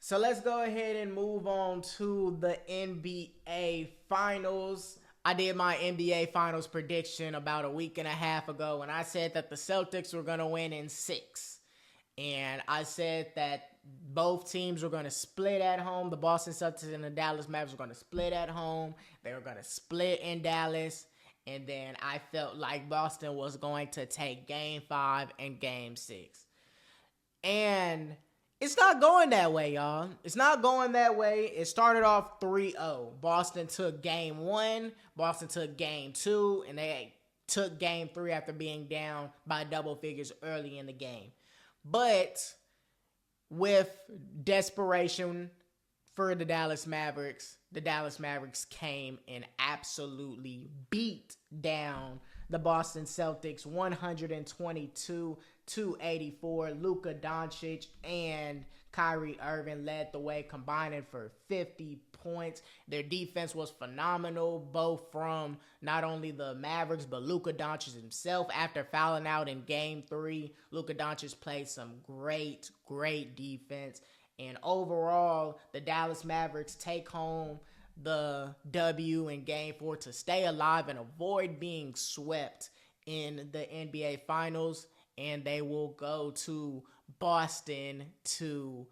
So let's go ahead and move on to the NBA Finals. I did my NBA Finals prediction about a week and a half ago, and I said that the Celtics were going to win in 6. And I said that both teams were going to split at home. The Boston Celtics and the Dallas Mavericks were going to split at home. They were going to split in Dallas. And then I felt like Boston was going to take Game 5 and Game 6. And it's not going that way, y'all. It's not going that way. It started off 3-0. Boston took Game 1. Boston took Game 2. And they took Game 3 after being down by double figures early in the game. But with desperation for the Dallas Mavericks came and absolutely beat down the Boston Celtics 122-84. Luka Doncic and Kyrie Irving led the way, combining for 50 points. Their defense was phenomenal, both from not only the Mavericks, but Luka Doncic himself. After fouling out in Game 3, Luka Doncic played some great defense. And overall, the Dallas Mavericks take home the W in Game 4 to stay alive and avoid being swept in the NBA Finals. And they will go to Boston to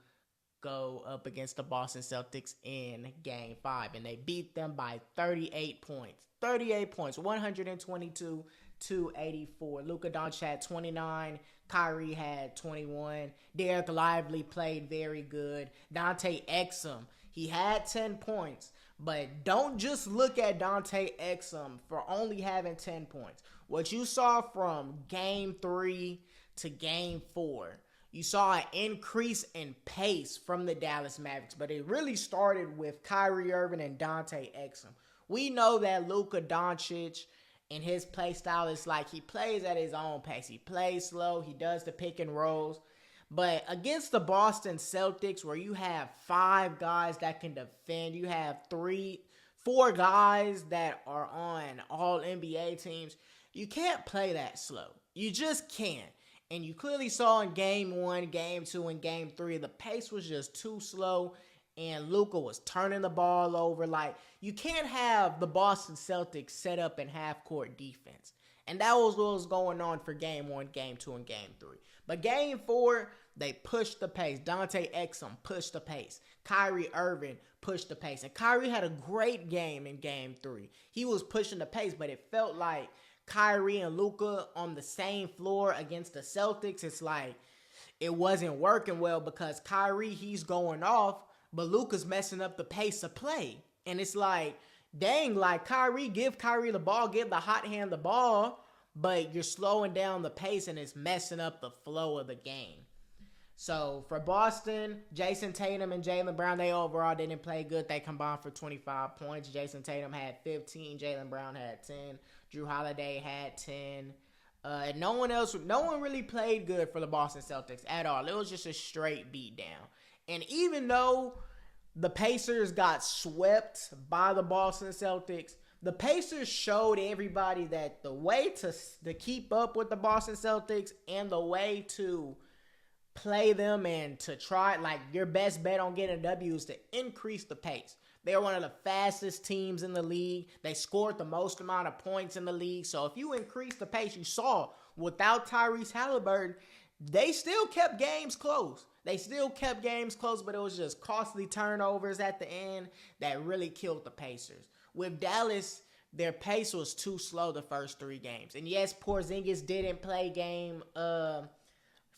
go up against the Boston Celtics in Game 5. And they beat them by 38 points. 122-84. Luka Doncic had 29. Kyrie had 21. Derek Lively played very good. Dante Exum, he had 10 points. But don't just look at Dante Exum for only having 10 points. What you saw from Game 3 to Game 4, you saw an increase in pace from the Dallas Mavericks. But it really started with Kyrie Irving and Dante Exum. We know that Luka Doncic and his play style is like he plays at his own pace. He plays slow. He does the pick and rolls. But against the Boston Celtics, where you have 5 guys that can defend, you have 4 guys that are on all NBA teams, you can't play that slow. You just can't. And you clearly saw in Game 1, Game 2, and Game 3, the pace was just too slow. And Luka was turning the ball over. Like, you can't have the Boston Celtics set up in half-court defense. And that was what was going on for Game 1, Game 2, and Game 3. But Game 4, they pushed the pace. Dante Exum pushed the pace. Kyrie Irving pushed the pace. And Kyrie had a great game in Game 3. He was pushing the pace, but it felt like Kyrie and Luka on the same floor against the Celtics. It's like it wasn't working well because Kyrie, he's going off, but Luka's messing up the pace of play. And it's like, dang, like Kyrie, give Kyrie the ball, give the hot hand the ball, but you're slowing down the pace and it's messing up the flow of the game. So for Boston, Jason Tatum and Jaylen Brown, they overall didn't play good. They combined for 25 points. Jason Tatum had 15. Jaylen Brown had 10. Drew Holiday had 10. And no one really played good for the Boston Celtics at all. It was just a straight beatdown. And even though the Pacers got swept by the Boston Celtics, the Pacers showed everybody that the way to keep up with the Boston Celtics and the way to play them and to try, like, your best bet on getting a W is to increase the pace. They're one of the fastest teams in the league. They scored the most amount of points in the league. So if you increase the pace, you saw without Tyrese Halliburton, they still kept games close. But it was just costly turnovers at the end that really killed the Pacers. With Dallas, their pace was too slow the first 3 games. And yes, Porzingis didn't play Game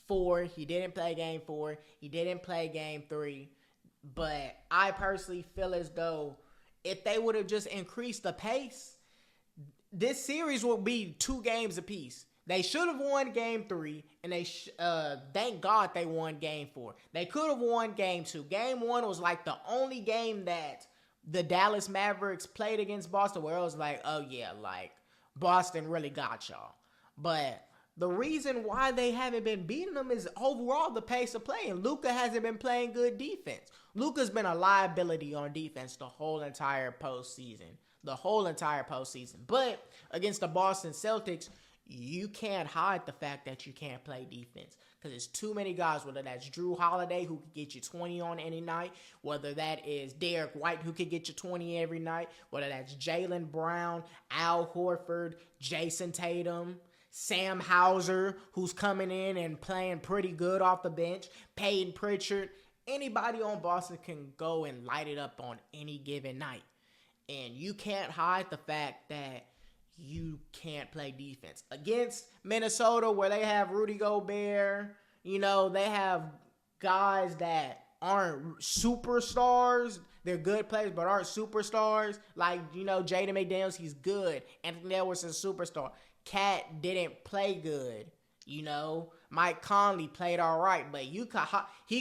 4. He didn't play Game 4. He didn't play Game 3. But I personally feel as though if they would have just increased the pace, this series would be 2 games apiece. They should have won Game 3, and thank God they won Game 4. They could have won Game 2. Game 1 was like the only game that the Dallas Mavericks played against Boston where it was like, oh yeah, like Boston really got y'all. But the reason why they haven't been beating them is overall the pace of play. And Luka hasn't been playing good defense. Luka's been a liability on defense the whole entire postseason. But against the Boston Celtics, you can't hide the fact that you can't play defense. Because there's too many guys, whether that's Drew Holiday, who could get you 20 on any night, whether that is Derek White, who could get you 20 every night, whether that's Jaylen Brown, Al Horford, Jason Tatum, Sam Hauser, who's coming in and playing pretty good off the bench, Peyton Pritchard. Anybody on Boston can go and light it up on any given night. And you can't hide the fact that you can't play defense. Against Minnesota, where they have Rudy Gobert, they have guys that aren't superstars. They're good players, but aren't superstars. Like, Jaden McDaniels, he's good. Anthony Edwards is a superstar. Cat didn't play good. Mike Conley played all right, but he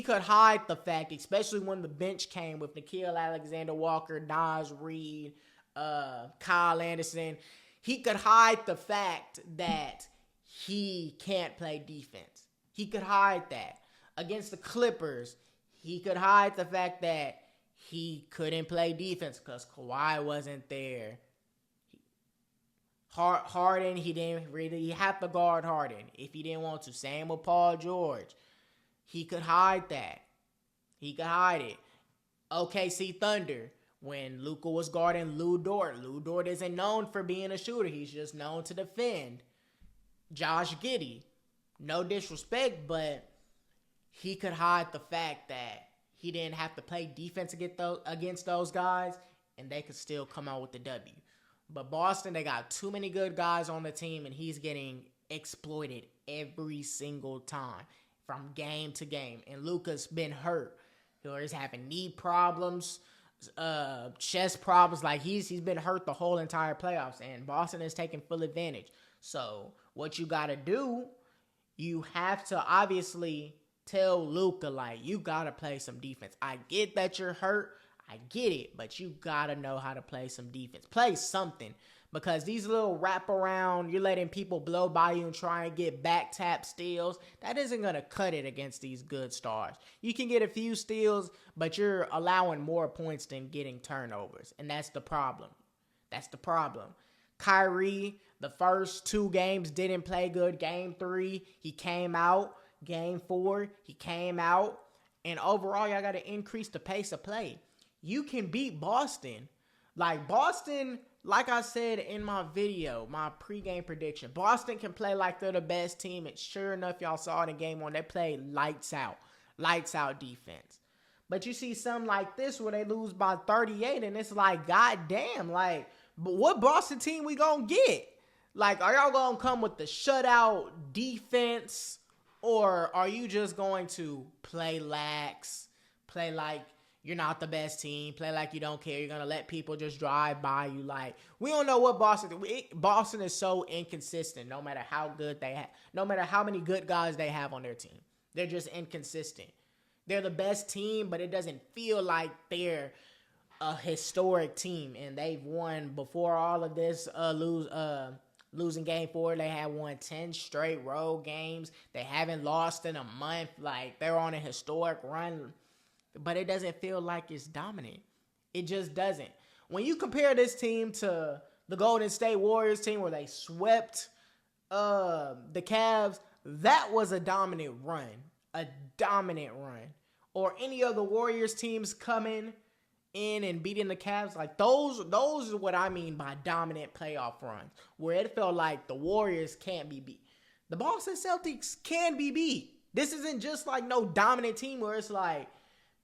could hide the fact, especially when the bench came with Nickeil Alexander-Walker, Naz Reid, Kyle Anderson. He could hide the fact that he can't play defense. He could hide that. Against the Clippers, he could hide the fact that he couldn't play defense because Kawhi wasn't there. Harden, he didn't really have to guard Harden if he didn't want to. Same with Paul George. He could hide that. He could hide it. OKC Thunder, when Luka was guarding Lou Dort. Lou Dort isn't known for being a shooter. He's just known to defend. Josh Giddey, no disrespect, but he could hide the fact that he didn't have to play defense against those guys, and they could still come out with the W. But Boston, they got too many good guys on the team, and he's getting exploited every single time from game to game. And Luka's been hurt. He's having knee problems, chest problems. Like, he's been hurt the whole entire playoffs, and Boston is taking full advantage. So what you got to do, you have to obviously tell Luka, like, you got to play some defense. I get that you're hurt. I get it, but you got to know how to play some defense. Play something, because these little wraparound, you're letting people blow by you and try and get back tap steals, that isn't going to cut it against these good stars. You can get a few steals, but you're allowing more points than getting turnovers, and that's the problem. That's the problem. Kyrie, the first 2 games didn't play good. Game 3, he came out. Game 4, he came out. And overall, y'all got to increase the pace of play. You can beat Boston. Like, Boston, like I said in my video, my pregame prediction, Boston can play like they're the best team. And sure enough, y'all saw it in game 1. They played lights out defense. But you see something like this where they lose by 38, and it's like, goddamn, like, but what Boston team we gonna get? Like, are y'all gonna come with the shutout defense, or are you just going to play lax, play like you're not the best team, play like you don't care, you're going to let people just drive by you? Like, we don't know what Boston is so inconsistent, no matter how good they have, no matter how many good guys they have on their team. They're just inconsistent. They're the best team, but it doesn't feel like they're a historic team, and they've won before all of this losing game 4. They had won 10 straight road games. They haven't lost in a month. Like, they're on a historic run, but it doesn't feel like it's dominant. It just doesn't. When you compare this team to the Golden State Warriors team where they swept the Cavs, that was a dominant run. A dominant run. Or any of the Warriors teams coming in and beating the Cavs, like those are what I mean by dominant playoff runs, where it felt like the Warriors can't be beat. The Boston Celtics can be beat. This isn't just like no dominant team where it's like,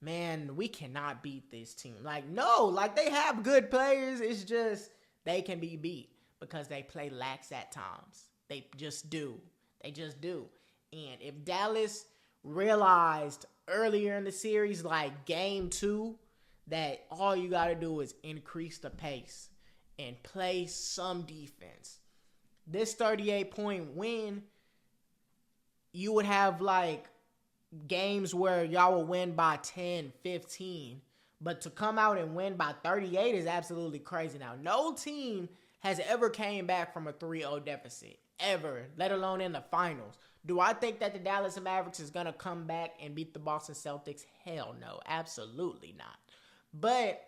man, we cannot beat this team. Like, no, like they have good players. It's just they can be beat because they play lax at times. They just do. They just do. And if Dallas realized earlier in the series, like game 2, that all you got to do is increase the pace and play some defense, this 38-point win, you would have like games where y'all will win by 10, 15. But to come out and win by 38 is absolutely crazy. Now, no team has ever came back from a 3-0 deficit, ever, let alone in the finals. Do I think that the Dallas Mavericks is going to come back and beat the Boston Celtics? Hell no, absolutely not. But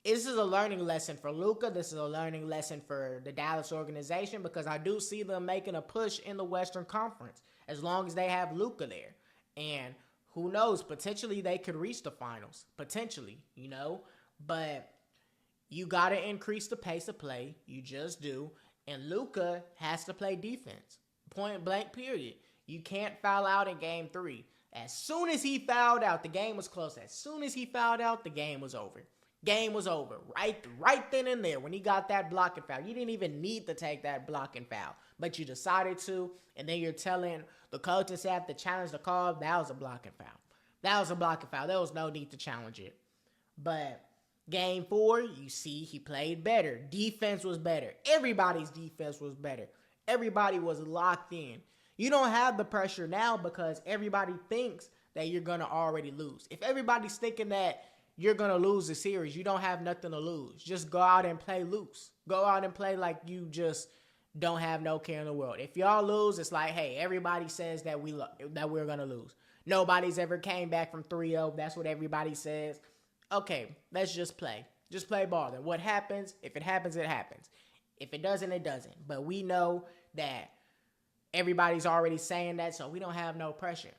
this is a learning lesson for Luka. This is a learning lesson for the Dallas organization because I do see them making a push in the Western Conference as long as they have Luka there. And who knows, potentially they could reach the finals. Potentially, But you got to increase the pace of play. You just do. And Luka has to play defense. Point blank, period. You can't foul out in game 3. As soon as he fouled out, the game was close. As soon as he fouled out, the game was over. Game was over. Right then and there when he got that blocking foul. You didn't even need to take that blocking foul. But you decided to, and then you're telling the coaching staff to challenge the call. That was a blocking foul. That was a blocking foul. There was no need to challenge it. But game 4, you see he played better. Defense was better. Everybody's defense was better. Everybody was locked in. You don't have the pressure now because everybody thinks that you're going to already lose. If everybody's thinking that you're going to lose the series, you don't have nothing to lose. Just go out and play loose. Go out and play like you just don't have no care in the world. If y'all lose, it's like, hey, everybody says that we're going to lose. Nobody's ever came back from 3-0. That's what everybody says. Okay, let's just play. Just play ball. Then what happens? If it happens, it happens. If it doesn't, it doesn't. But we know that everybody's already saying that, so we don't have no pressure.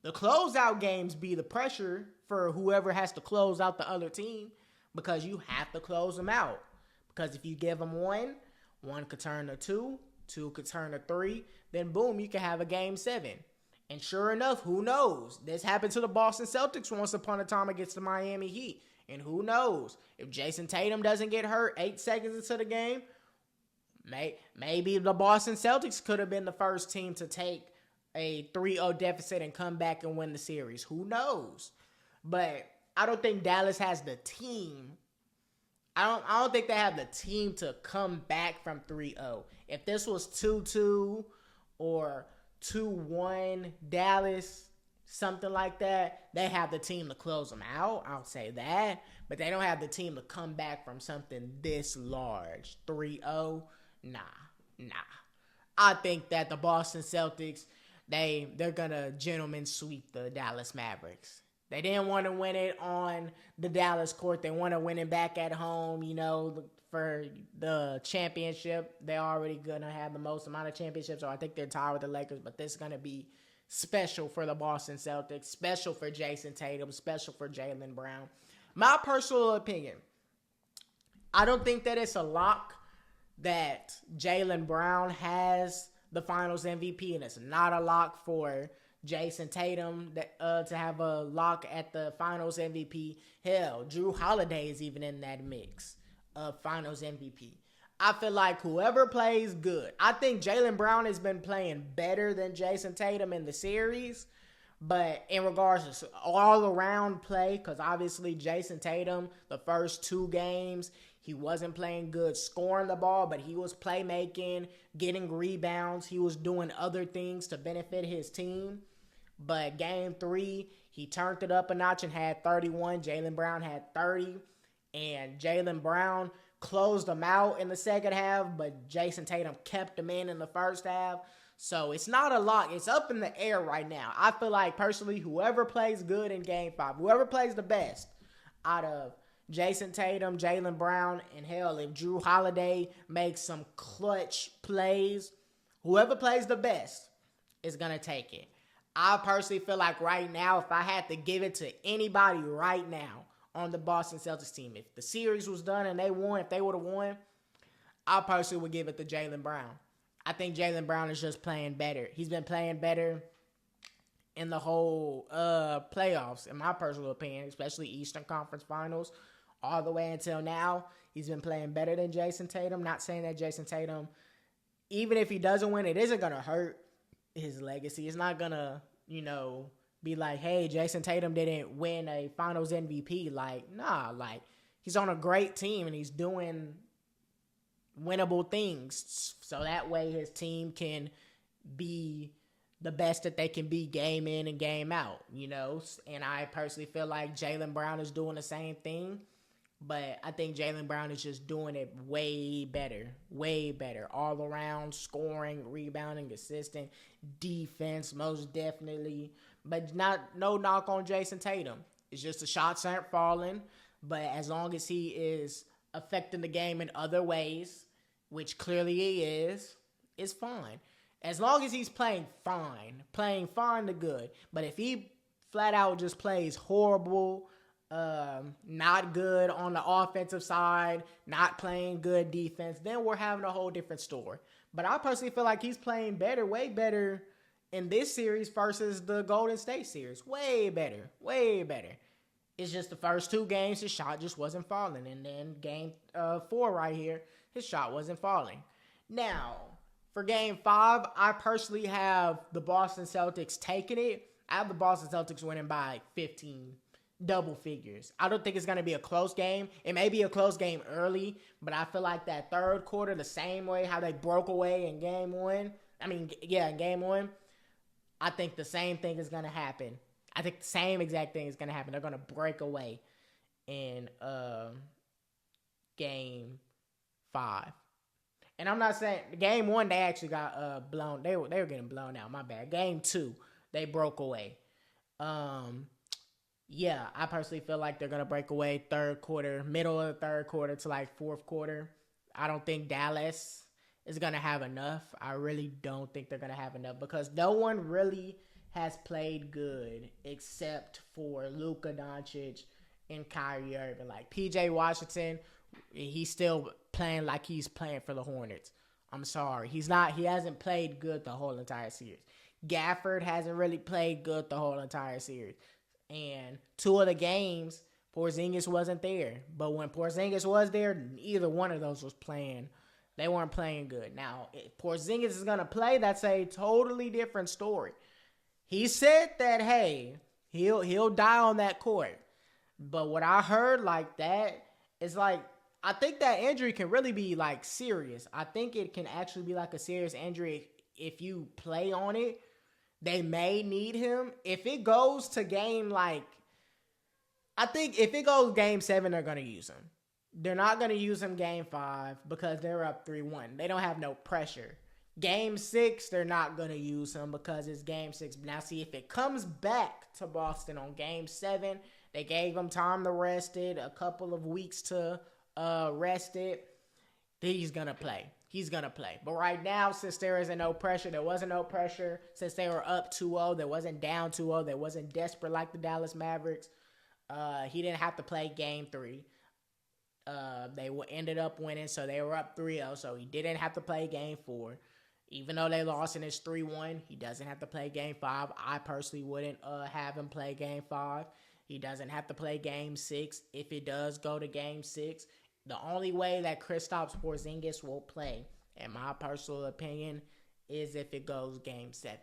The closeout games be the pressure for whoever has to close out the other team because you have to close them out. Because if you give them one could turn to two could turn to 3, then boom, you can have a game 7. And sure enough, who knows? This happened to the Boston Celtics once upon a time against the Miami Heat. And who knows? If Jason Tatum doesn't get hurt 8 seconds into the game, maybe the Boston Celtics could have been the first team to take a 3-0 deficit and come back and win the series. Who knows? But I don't think Dallas has the team. I don't think they have the team to come back from 3-0. If this was 2-2 or 2-1 Dallas, something like that, they have the team to close them out. I'll say that. But they don't have the team to come back from something this large. 3-0? Nah. I think that the Boston Celtics, they're going to gentleman sweep the Dallas Mavericks. They didn't want to win it on the Dallas court. They want to win it back at home, for the championship. They're already going to have the most amount of championships, so I think they're tied with the Lakers, but this is going to be special for the Boston Celtics, special for Jason Tatum, special for Jaylen Brown. My personal opinion, I don't think that it's a lock that Jaylen Brown has the Finals MVP, and it's not a lock for Jason Tatum to have a lock at the Finals MVP. Hell, Drew Holiday is even in that mix of Finals MVP. I feel like whoever plays good. I think Jaylen Brown has been playing better than Jason Tatum in the series, but in regards to all-around play, because obviously Jason Tatum, the first 2 games, he wasn't playing good scoring the ball, but he was playmaking, getting rebounds. He was doing other things to benefit his team. But game 3, he turned it up a notch and had 31. Jaylen Brown had 30. And Jaylen Brown closed them out in the second half, but Jason Tatum kept them in the first half. So it's not a lock. It's up in the air right now. I feel like, personally, whoever plays good in game 5, whoever plays the best out of Jason Tatum, Jaylen Brown, and hell, if Drew Holiday makes some clutch plays, whoever plays the best is going to take it. I personally feel like right now, if I had to give it to anybody right now on the Boston Celtics team, if the series was done and they won, if they would have won, I personally would give it to Jaylen Brown. I think Jaylen Brown is just playing better. He's been playing better in the whole playoffs, in my personal opinion, especially Eastern Conference Finals, all the way until now. He's been playing better than Jason Tatum. Not saying that Jason Tatum, even if he doesn't win, it isn't going to hurt his legacy. It's not going to, be like, hey, Jason Tatum didn't win a Finals MVP. He's on a great team and he's doing winnable things. So that way his team can be the best that they can be game in and game out, And I personally feel like Jaylen Brown is doing the same thing. But I think Jaylen Brown is just doing it way better, all around, scoring, rebounding, assisting, defense, most definitely. But no knock on Jason Tatum. It's just the shots aren't falling. But as long as he is affecting the game in other ways, which clearly he is, it's fine. As long as he's playing fine to good. But if he flat out just plays horrible, not good on the offensive side, not playing good defense, then we're having a whole different story. But I personally feel like he's playing better, way better in this series versus the Golden State series. Way better, way better. It's just the first two games, his shot just wasn't falling. And then game 4 right here, his shot wasn't falling. Now, for game 5, I personally have the Boston Celtics taking it. I have the Boston Celtics winning by 15, double figures. I don't think it's going to be a close game. It may be a close game early, but I feel like that third quarter, the same way how they broke away in game 1. In game 1, I think the same thing is going to happen. I think the same exact thing is going to happen. They're going to break away in game 5. And I'm not saying game 1 they actually got blown. They were getting blown out. My bad. Game 2 they broke away. Yeah, I personally feel like they're gonna break away third quarter, middle of the third quarter to like fourth quarter. I don't think Dallas is gonna have enough. I really don't think they're gonna have enough because no one really has played good except for Luka Doncic and Kyrie Irving. Like PJ Washington, he's still playing like he's playing for the Hornets. I'm sorry. He hasn't played good the whole entire series. Gafford hasn't really played good the whole entire series. And 2 of the games, Porzingis wasn't there. But when Porzingis was there, either one of those was playing. They weren't playing good. Now, if Porzingis is going to play, that's a totally different story. He said that, hey, he'll die on that court. But what I heard like that is like, I think that injury can really be like serious. I think it can actually be like a serious injury if you play on it. They may need him. If it goes to game I think if it goes game 7, they're going to use him. They're not going to use him game 5 because they're up 3-1. They don't have no pressure. Game 6, they're not going to use him because it's game 6. Now, see, if it comes back to Boston on game 7, they gave him time to rest it, a couple of weeks to rest it, he's going to play. He's going to play. But right now, since there isn't no pressure, there wasn't no pressure. Since they were up 2-0, there wasn't down 2-0. They wasn't desperate like the Dallas Mavericks. He didn't have to play game 3. They ended up winning, so they were up 3-0. So he didn't have to play game 4. Even though they lost and it's 3-1, he doesn't have to play game 5. I personally wouldn't have him play game 5. He doesn't have to play game 6. If it does go to game 6, the only way that Kristaps Porzingis will play, in my personal opinion, is if it goes game 7.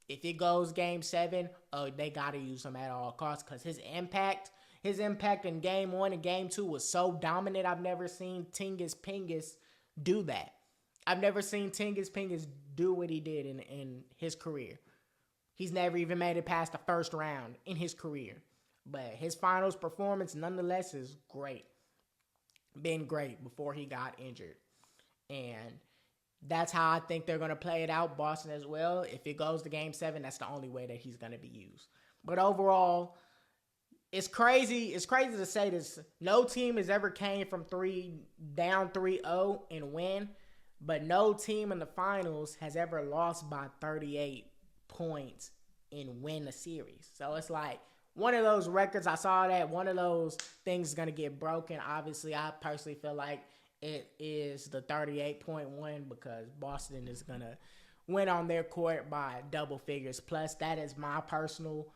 If it goes game 7, they got to use him at all costs because his impact in game 1 and game 2 was so dominant. I've never seen Tingus Pingus do that. I've never seen Tingus Pingus do what he did in his career. He's never even made it past the first round in his career. But his finals performance, nonetheless, is great. Been great before he got injured. And that's how I think they're going to play it out. Boston as well. If it goes to game 7, that's the only way that he's going to be used. But overall, it's crazy. It's crazy to say this. No team has ever came from down 3-0 and win. But no team in the finals has ever lost by 38 points and win a series. So it's like one of those records. I saw that one of those things is going to get broken. Obviously, I personally feel like it is the 38-point win because Boston is going to win on their court by double figures. Plus, that is my personal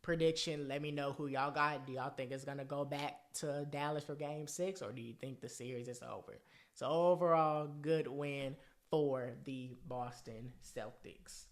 prediction. Let me know who y'all got. Do y'all think it's going to go back to Dallas for game 6, or do you think the series is over? So overall, good win for the Boston Celtics.